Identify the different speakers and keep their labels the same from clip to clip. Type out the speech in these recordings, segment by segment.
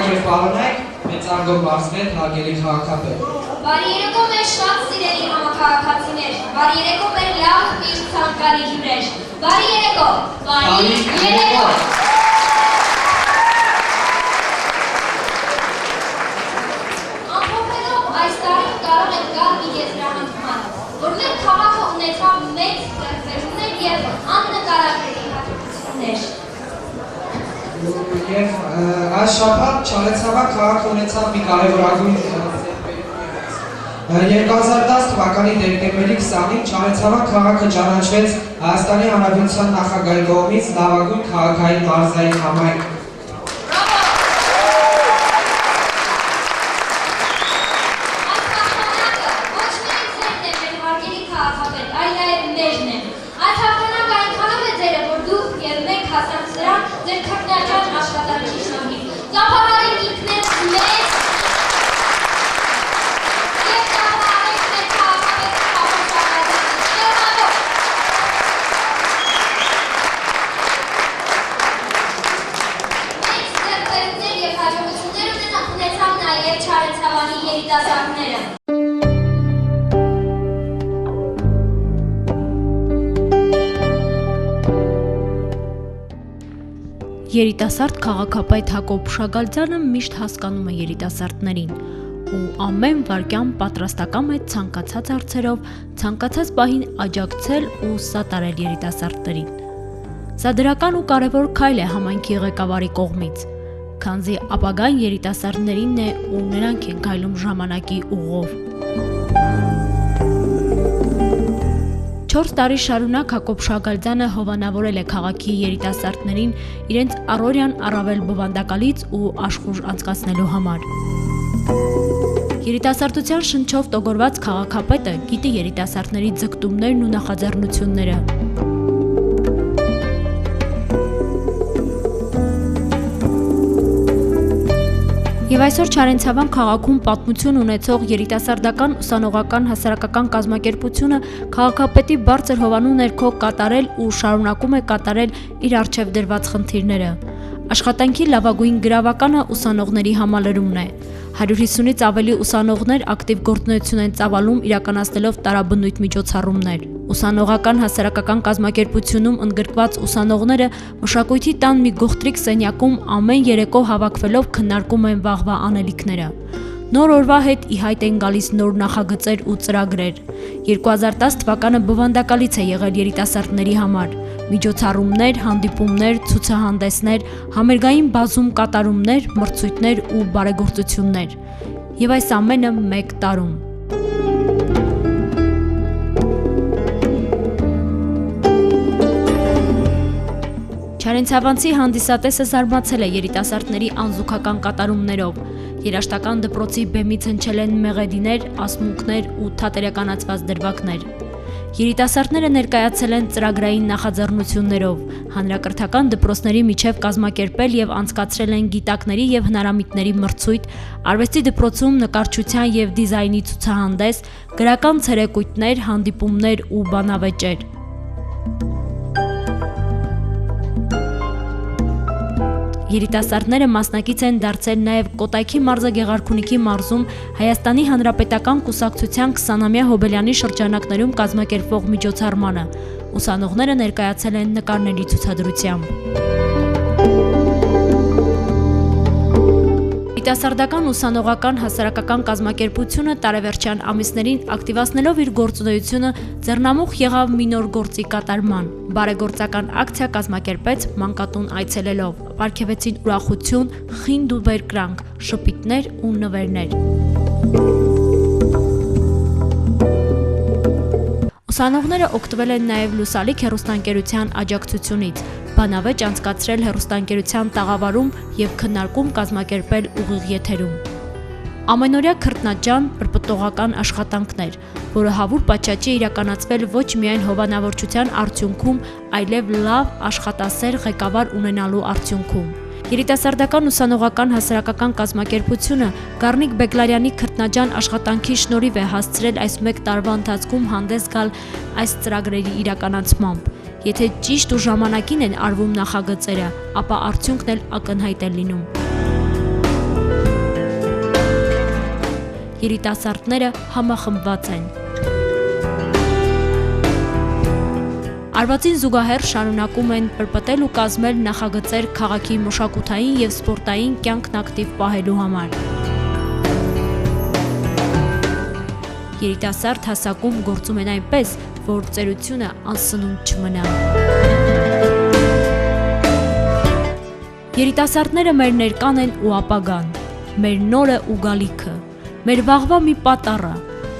Speaker 1: կերպարանայք մեծարգո բարձներ հարգելի քաղաքապետ։
Speaker 2: Բարի երեկո մեր շատ սիրելի համաքաղաքացիներ, բարի երեկո մեր լավ միշտ ցանկալի հյուրեր, բարի երեկո, բարի երեկո։ Ամփոփելով այս տարին կարող ենք գալ մի եզրահանգման, որ մեր քաղաքը ունեցավ մեծ ստեղծվելուներ և աննկարագրելի հատկություններ։
Speaker 1: Եվ այս շաբաթ Չարենցավան քաղաքը ունեցավ մի կարևորագույն 2010 թվականի դեկտեմբերի 20-ին Չարենցավան քաղաքը ճանաչվեց Հայաստանի Հանրապետության նախագահի կողմից լավագույն քաղաքային մարզային համայնք։
Speaker 2: Այս հաղթանակը ոչ միայն ձերն է մեր հարգելի քաղաքապետ, այլ նաև մերն է։ Այս հաղթանակը այնքանով է ձերը, որ դուք և մենք հասանք սրան ձեր քրտնաջան աշխատանքի շնորհիվ։ Ծափահարեք ինքներդ մեզ և ծափահարեք մեր քաղաքապետի հաղորդակցությունը։ Շնորհավոր։ Մեծ ձեռքբերումներ և հաջողություններ ունեցան նաև Չարենցավանի երիտասարդները։
Speaker 3: Երիտասարդ քաղաքապետ Հակոբ Շագալձյանը միշտ հասկանում է երիտասարդներին ու ամեն վայրկյան պատրաստական է ցանկացած հարցերով, ցանկացած պահին աջակցել ու սատարել երիտասարդներին։ Սա դրական ու կարևոր քայլ է համայնքի ղեկավարի կողմից, քանզի ապագան երիտասարդներինն է ու նրանք են քայլում ժամանակի ուղով։ 4 տարի շարունակ Հակոբ Շագալձյանը հովանավորել է քաղաքի երիտասարդներին իրենց առօրյան առավել բովանդակալից ու աշխուժ անցկացնելու համար։ Երիտասարդության շնչով տոգորված քաղաքապետը գիտի երիտասարդների ձգտումներն ու նախաձեռնությունները։ Եվ այսօր Չարենցավան քաղաքում պատմություն ունեցող երիտասարդական ուսանողական հասարակական կազմակերպությունը քաղաքապետի բարձր հովանու ներքո կատարել ու շարունակում է կատարել իր առջև դրված խնդիրները։ Աշխատանքի լավագույն գրավականը ուսանողների համալրումն է։ 150-ից ավելի ուսանողներ ակտիվ գործունեություն են ծավալում իրականացնելով տարաբնույթ միջոցառումներ։ Ուսանողական հասարակական կազմակերպությունում ընդգրկված ուսանողները մշակույթի տան մի գողտրիկ սենյակում ամեն երեկո հավաքվելով քննարկում են վաղվա անելիքները։ Նոր օրվա հետ ի հայտ են գալիս նոր նախագծեր ու ծրագրեր։ 2010 թվականը բովանդակալից է եղել երիտասարդների համար։ Միջոցառումներ, հանդիպումներ, ցուցահանդեսներ, համերգային բազում կատարումներ, մրցույթներ ու բարեգործություններ։ Եվ այս ամենը մեկ տարում։ Չարենցավանցի հանդիսատեսը զարմացել է երիտասարդների անզուգական կատարումներով։ Երաշտական դպրոցի բեմից հնչել են մեղեդիներ, ասմունքներ ու թատերականացված դրվագներ։ Երիտասարդները ներկայացել են ծրագրային նախաձեռնություններով, հանրակրթական դպրոցների միջև կազմակերպել և անցկացրել են գիտակների և հնարամիտների մրցույթ, արվեստի դպրոցում նկարչության և դիզայնի ցուցահանդես, գրական ցերեկույթներ, հանդիպումներ ու բանավեճեր։ Երիտասարդները մասնակից են դարձել նաև Կոտայքի մարզը Գեղարքունիքի մարզում Հայաստանի Հանրապետական կուսակցության 20-ամյա հոբելյանի շրջանակներում կազմակերպվող միջոցառմանը։ Ուսանողները ներկայացել են նկարների ցուցադրությամբ։ Երիտասարդական ուսանողական հասարակական կազմակերպությունը տարեվերջյան ամիսներին ակտիվացնելով իր գործունեությունը ձեռնամուխ եղավ մի նոր գործի կատարման։ Բարեգործական ակցիա կազմակերպեց մանկատուն այցելելով, պարգևեցին ուրախություն, խինդ ու բերկրանք, շփիթներ ու նվերներ։ Ուսանողները օգտվել են նաև լուսալիք հեռուստաընկերության աջակցությունից, բանավեճ անցկացրել հեռուստաընկերության տաղավարում և քննարկում կազմակերպել ուղիղ եթերում։ Ամենօրյա քրտնաջան պրպտողական աշխատանքներ, որը հավուր պատշաճ է իրականացվել ոչ միայն հովանավորչության արդյունքում, այլև լավ աշխատասեր ղեկավար ունենալու արդյունքում։ Երիտասարդական ուսանողական հասարակական կազմակերպությունը Գառնիկ Բեգլարյանի քրտնաջան աշխատանքի շնորհիվ է հասցրել այս մեկ տարվա ընթացքում հանդես գալ այս ծրագրերի իրականացմամբ։ Եթե ճիշտ ու ժամանակին են արվում նախագծերը, ապա արդյունքն էլ ակնհայտ է լինում։ երիտասարդները համախմբված են։ Արվածին զուգահեռ շարունակում են պրպտել ու կազմել նախագծեր քաղաքի մշակութային և սպորտային կյանքն ակտիվ պահելու համար։ Երիտասարդ հասակում գործում են այնպես, որ ծերությունը անսնունդ չմնա։ Երիտասարդները մեր ներկան են ու ապագան, մեր նորը ու գալիքը, մեր վաղվա մի պատառը,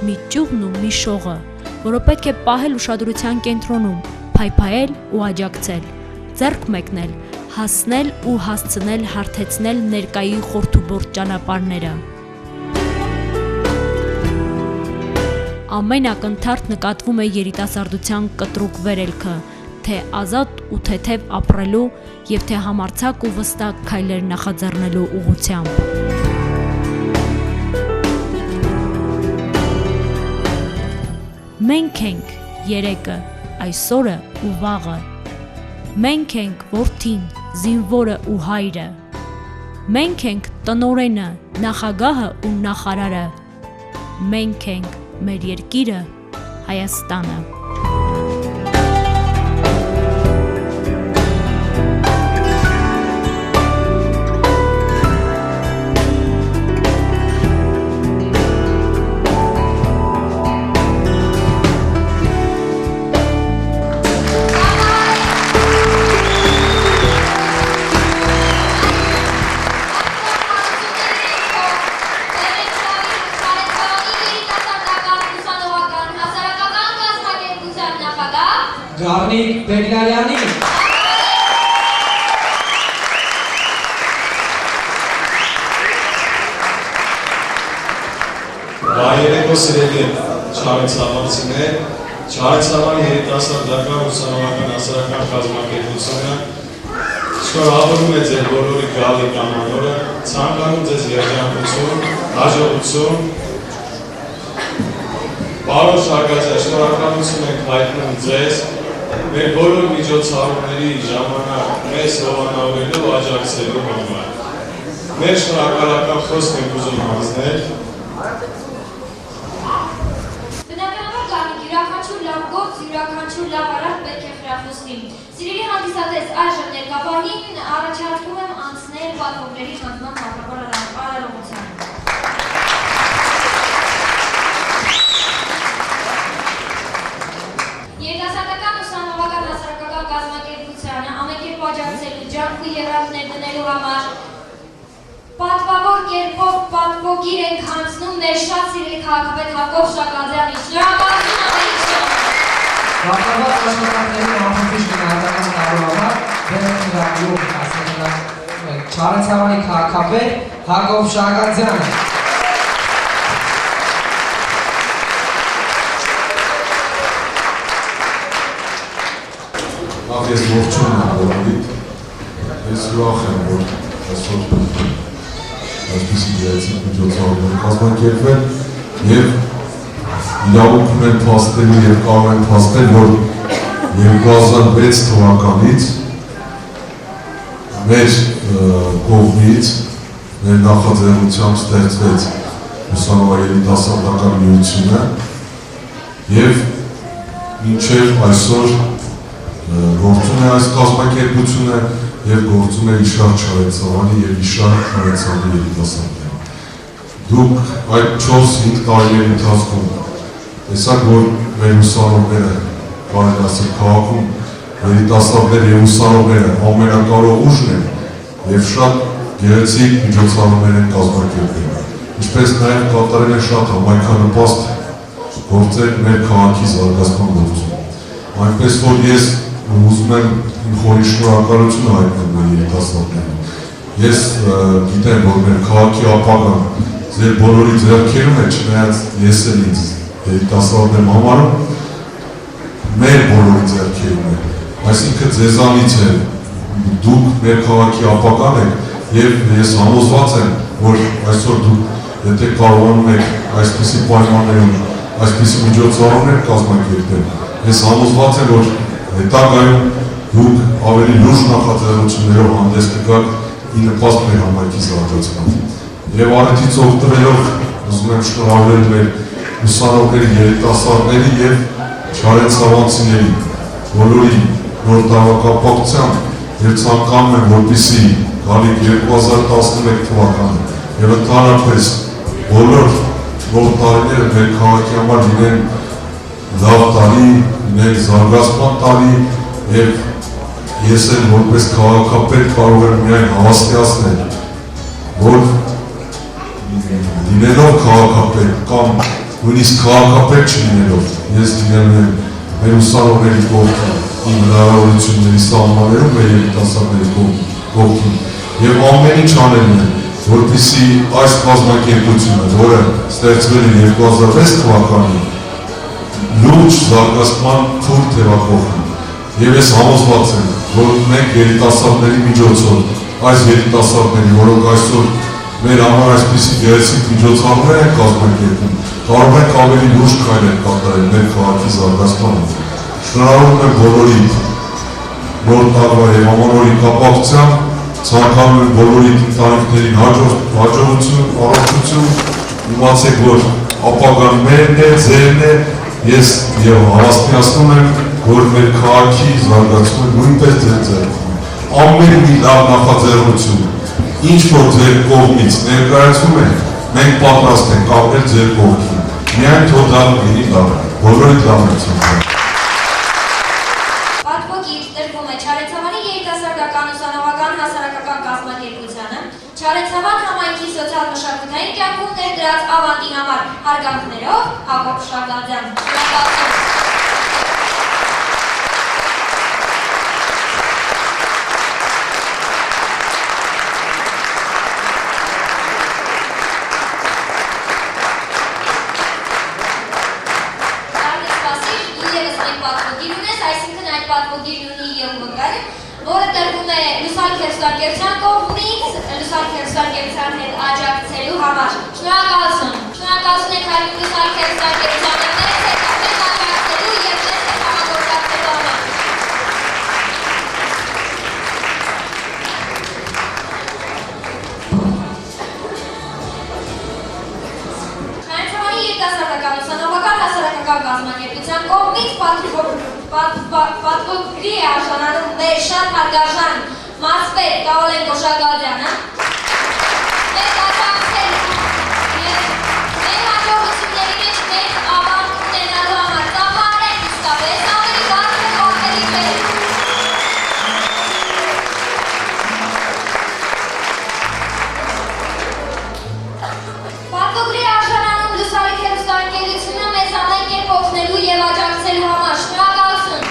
Speaker 3: մի ճյուղն ու մի շողը, որը պետք է պահել ուշադրության կենտրոնում, փայփայել ու աջակցել, ձեռք մեկնել, հասնել ու հասցնել հարթեցնել ներկայի խորթուբորտ ճանապարհները։ Ամեն ակնթարթ նկատվում է երիտասարդության կտրուկ վերելքը, թե ազատ ու թեթև ապրելու և թե համարձակ ու վստահ քայլեր նախաձեռնելու ուղղությամբ։ Մենք ենք երեկը, այսօրը ու վաղը, մենք ենք որդին, զինվորը ու հայրը, մենք ենք տնօրենը, նախագահը ու նախարարը, մենք ենք մեր երկիրը, Հայաստանը։
Speaker 1: Գառնիկ Բեգլարյանի
Speaker 4: Բարերեկո սիրելի Չարենցավանցիներ, Չարենցավանի երիտասարդական ուսանողական հասարակական կազմակերպությունը շնորհավորում է ձեր բոլորի գալի կանոնորը, ցանկանում ձեզ երջանկություն, հաջողություն, Պարոն Շարգացյան, շնորհակալություն ենք հայտնում ձեզ, մեր բոլոր միջոցառումների ժամանակ մեզ հովանավորելու աջակցելու համար։ Մեր շնորհակալական խոսք ենք ուզում հանձնել։
Speaker 2: Բնականաբար Գառնիկ, յուրաքանչյուր լավ գործ, յուրաքանչյուր լավ արարք պետք է խրախուսվի։ Սիրելի հանդիսատես, այժմ ներկային առաջարկում եմ անցնել պատվոգների հանձնման հաղթաբար արարողությանը։ Երիտասարդական ուսանողական հասարակական կազմակերպությանը ամենքերպ աջակցելու ջանք ու եռանդ ներդնելու համար պատվավոր կերպով պատվոգիր ենք հանձնում մեր շատ սիրելի քաղաքապետ Հակոբ Շակազյանին։ Շնորհակալություն ամենից։
Speaker 1: Պատվավոր աշխատանքների համախմբիչ գնահատական տալու համար դեր ենք հրավիրում Չարենցավանի քաղաքապետ Հակոբ Շակազյանը։
Speaker 5: Ես ողջունում եմ բոլորիդ, ես ուրախ եմ, որ այսօր այսպիսի գեղեցիկ միջոցառումներ կազմակերպվել և իրավունք ունեն փաստելու և կարող են փաստել, որ 2006 թվականից մեր կողմից մեր նախաձեռնությամբ ստեղծվեց ուսանողաերիտասարդական միությունը և մինչև այսօր գործում է այս կազմակերպությունը և գործում է Իշար Չարենցավանի և Իշար Չարենցավանի երիտասարդները։ Դուք այդ 4-5 տարիների ընթացքում տեսաք, որ մեր ուսանողները, կարելի ասել քաղաքում երիտասարդները և ուսանողները ամենակարող ուժն են և շատ գեղեցիկ միջոցառումներ են կազմակերպել, ինչպես նաև կատարել են շատ համայնքանպաստ գործեր մեր քաղաքի զարգացման գործում։ Այնպես որ ես ուզում եմ իմ խորի շնորհակալություն հայտնել մեր երիտասարդներին։ Ես գիտեմ, որ մեր քաղաքի ապագան ձեր բոլորի ձեռքերում է, չնայած ես էլ ինձ երիտասարդ եմ համարում, մեր բոլորի ձեռքերում է։ Այսինքն ձեզանից է, դուք մեր քաղաքի ապագան եք և ես համոզված եմ, որ այսօր դուք եթե կարողանում եք այսպիսի պայմաններում, այսպիսի միջոցառումներ կազմակերպել, ես համոզված եմ, որ հետագայում դուք ավելի լուրջ նախաձեռնություններով հանդես կգաք ի նպաստ մեր համայնքի զարգացման։ Եվ առիթից օգտվելով ուզում եմ շնորհավորել մեր ուսանողների, երիտասարդների եւ չարենցավանցիների, բոլորի նոր տարվակապակցությամբ եւ ցանկանում եմ, որպեսզի գալիք 2011 թվականը եւ ընդհանրապես բոլոր նոր տարիները մեր քաղաքի համար լինեն լավ տարի, լինեն զարգացման տարի եւ ես էլ որպես քաղաքապետ կարող եմ միայն հավաստիացնել, որ լինելով քաղաքապետ կամ նույնիսկ քաղաքապետ չլինելով, ես լինելու եմ մեր ուսանողների կողքին, իմ հնարավորությունների սահմաններում մեր երիտասարդների կողքին եւ ամեն ինչ անելու եմ, որպեսզի այս կազմակերպությունը, որը ստեղծվել է 2006 թվականին, լուրջ զարգացման փուլ տեղափոխվի։ Եվ ես համոզված եմ, որ մենք երիտասարդների միջոցով, այս երիտասարդների, որոնք այսօր մեր համար այսպիսի գեղեցիկ միջոցառումներ են կազմակերպում, կարող ենք ավելի լուրջ քայլեր կատարել մեր քաղաքի զարգացմանը։ Շնորհավորում եմ բոլորիդ նոր տարվա եւ ամանորի կապակցությամբ, ցանկանում եմ բոլորի ընտանիքներին հաջողություն, առողջություն, իմացեք, որ ապագան մերն է, ձերն է, ես եւ հավաստիացնում եմ, որ մեր քաղաքի զարգացումը նույնպես ձեր ձեռքում է։ Ամեն մի լավ նախաձեռնություն, ինչ որ ձեր կողմից ներկայացվում է, մենք պատրաստ ենք ապրել ձեր կողքին։ Միայն թող դա լինի լավ, բոլորիդ լավ ենք ցանկանում։
Speaker 2: Պատվոգիր տրվում է Չարենցավանի երիտասարդական ուսանողական հասարակական կազմակերպությանը, Չարենցավան համայնքի սոցիալ-մշակութային կյանքում ներդրած ավանդի համար հարգանքներով Հակոբ Շագադյան։ Որը տրվում է լուսալ քերստարկերության կողմից, լուսալ քերստարկերության հետ աջակցելու համար։ Շնորհակալություն։ Շնորհակալություն եք հայտնում լուսալ քերստարկերությանը մեզ հետ աջակցելու եւ մեզ հետ համագործակցելու համար։ Չարենցավանի երիտասարդական ուսանողական հասարակական կազմակերպության կողմից պատվոգրի է արժանանում մեր շատ հարգարժան մարզպետ Կավալենկո Շագադյանը, մեր աջակցել եւ մեր հաջողությունների մեջ մեր ավանդ ունենալու համար ծափարենք իսկապես ավելի բարձր ու ավելի վեր։ Պատվոգրի է արժանանում լուսարի հեռուստաընկերությունը մեզ ամեն կերպ օգնելու եւ աջակցելու համար։ Շնորհակալություն։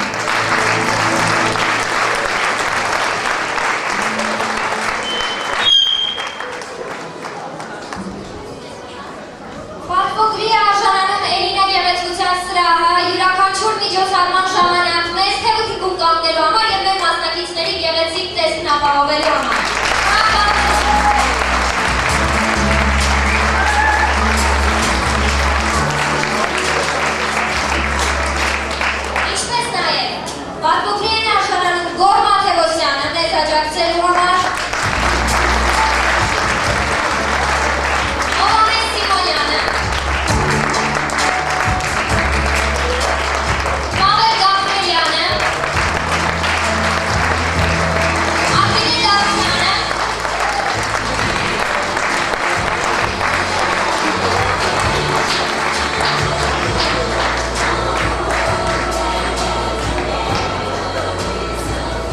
Speaker 2: Պատվոգրի է արժանանում Էլինա գեղեցկության սրահը յուրաքանչյուր միջոցառման ժամանակ մեզ թևութիկում կանգնելու համար եւ մեր մասնակիցների գեղեցիկ տեսքն ապահովելու համար։ Ինչպես նաեւ պատվոգրի են արժանանում Գոր Մաթևոսյանը մեզ աջակցելու համար, Օվանես Սիմոնյանը, Պավել Գաբրելյանը, Արտինե Դավթյանը,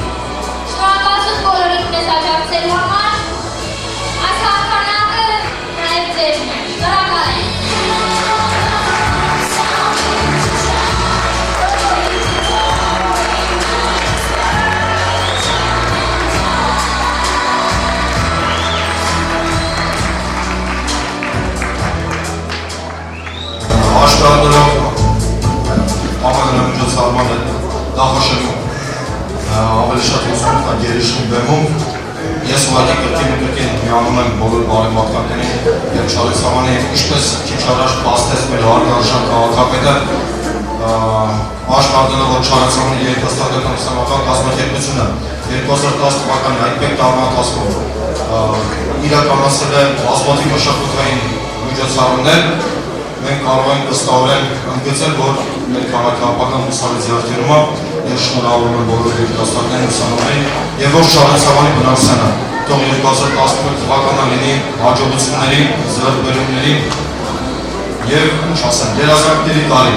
Speaker 2: շնորհակալություն բոլորիդ մեզ աջակցելու համար, այս հաղթանակը նաև ձերն է, շնորհակալ ենք։
Speaker 6: Աշտարներով ամենը միջոցառմանը նախաշնում ավելի շատ ուսումնական գերիշխին բեմում ես ուղղակի կրկին միանում եմ բոլոր բարեմատկաններին եւ Չարենցավանի ինչպես քիչ առաջ բացեց մեր հարգարժան քաղաքապետը աշտարներով որ Չարենցավանի երիտասարդական ուսանողական կազմակերպությունը 2010 թվականի այդ մեկ տարվա ընթացքում իրականացրել է բազմաթիվ մշակութային միջոցառումներ, մենք կարող ենք վստահորեն ընդգծել, որ մեր քաղաքապետական ուսանողությունում ես շնորհավորում եմ բոլոր երիտասարդներին, ուսանողներին եւ ոչ Չարենցավանի բնակչությանը։ Թող 2018 թվականը լինի հաջողությունների, զրկվելուների եւ ինչ ասեմ, երազանքների տարի։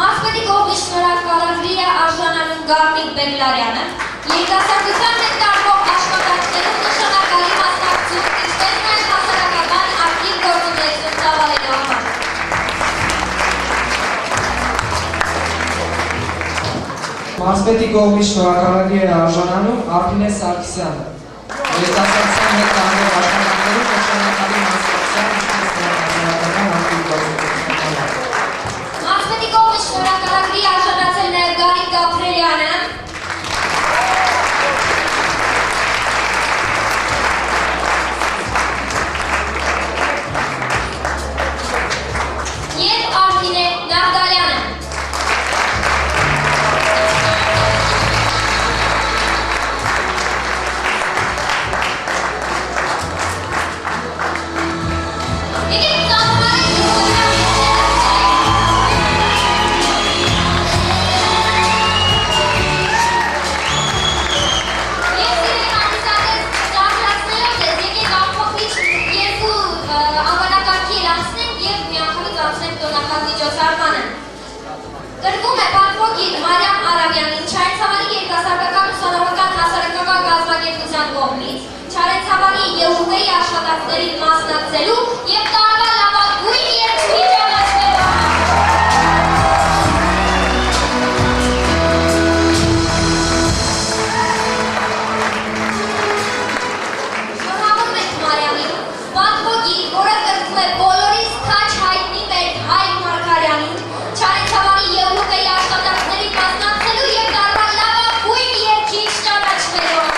Speaker 2: Մասպետի կողմից շնորհակալագրի է արժանանում Գառնիկ Բեգլարյանը, երիտասարդության հետ տարվող աշխատանքներում նշանակալի մասնակցություն, ինչպես նաև հասարակական ակտիվ գործունեություն ծավալելու համար։
Speaker 1: Մասպետի կողմից շնորհակալագրի է արժանանում Արփինե Սարգսյանը, երիտասարդության հետ տարվող աշխատանքներում նշանակալի մասնակցության, ինչպես նաև հասարակական ակտիվ գործունեություն համար։
Speaker 2: Մասպետի կողմից շնորհակալագրի արժանացել նաև Գարիկ Գաբրելյանը, և Արփինե Նաղդալյանը։ Կրվում է պատվոգիր Մարիամ Արավյանին Չարենցավանի երիտասարդական ուսանողական հասարակական կազմակերպության կողմից Չարենցավանի ԵՈՒՎ-ի աշխատանքներին մասնակցելու և տարվա լավագույն երգչուհի ճանաչվելու Շնորհավորում ենք Մարիամին, պատվոգիր, որը կրվում է բոլորիս քաչ հայտնի մեր Հայկ Մարգարյանին, Չարենցավանի ԵՈՒՎ-ի աշխատանքներին մասնակցելու և տարվա լավագույն երգիչ ճանաչվելու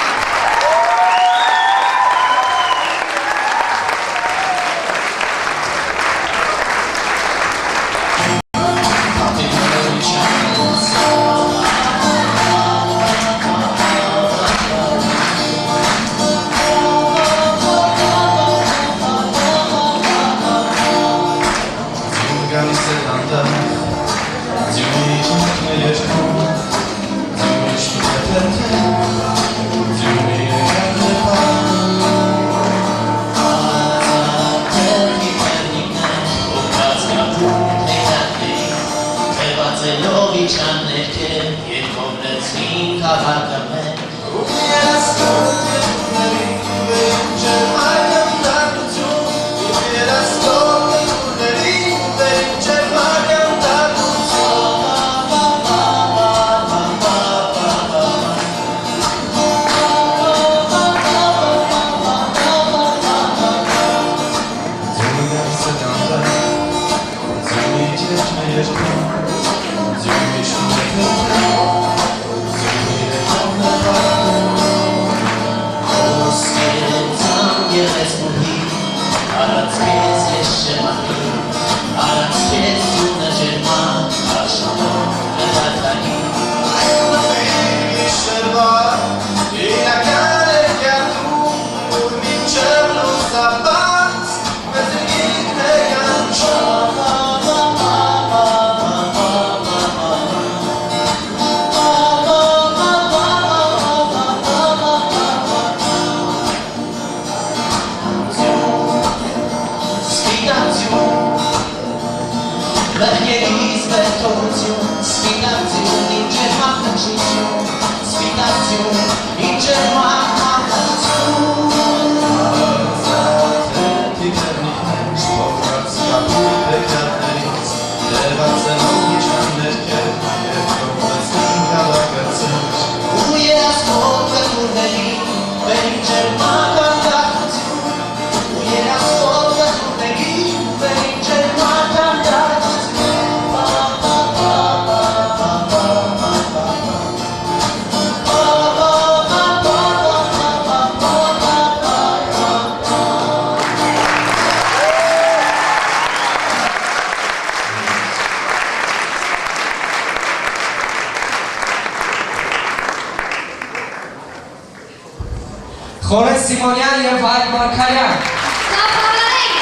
Speaker 1: Խորեն Սիմոնյան եւ Հայկ Մարգարյան։
Speaker 2: Զավարեք։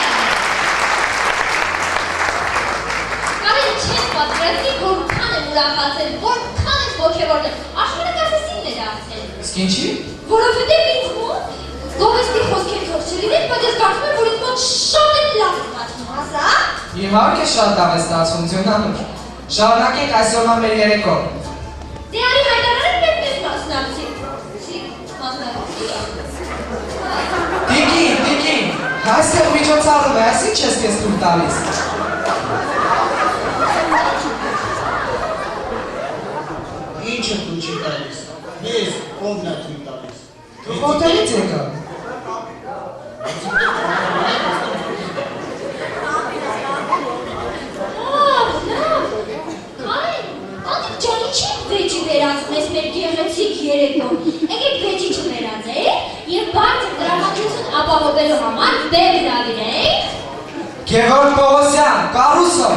Speaker 2: Կարելի չես պատրաստի, որքան եմ ուրախացել, որքան եմ ոգևորվել, աշխարհը կասեսին է դարձել։
Speaker 1: Իսկ ինչի՞։
Speaker 2: Որովհետև ինձ մոտ գովեստի խոսքեր թող չլինեն, բայց ես կարծում եմ, որ ինձ մոտ շատ էլ լավ ստացվում, հասա։
Speaker 1: Իհարկե շատ լավ է ստացվում, Ձյունանուր։ Շարունակենք այսօրվա մեր երեկո։
Speaker 2: Դե արի հայտարարել մենք մեզ մասնակցի։
Speaker 1: Տիկին, այստեղ միջոցառում է, այս ինչ ես քեզ թույլ տալիս։
Speaker 7: Ինչը թույլ չի տալիս։ Ես ո՞վն է թույլ տալիս։
Speaker 1: Դուք որտեղից եկա։
Speaker 2: Վեճի վերածում ես մեր գեղեցիկ երեկո, եկեք վեճի չվերածենք և բարձր տրամադրություն ապահովելու համար բեմ հրավիրենք։
Speaker 1: Գևորգ Պողոսյան, Կարուսո,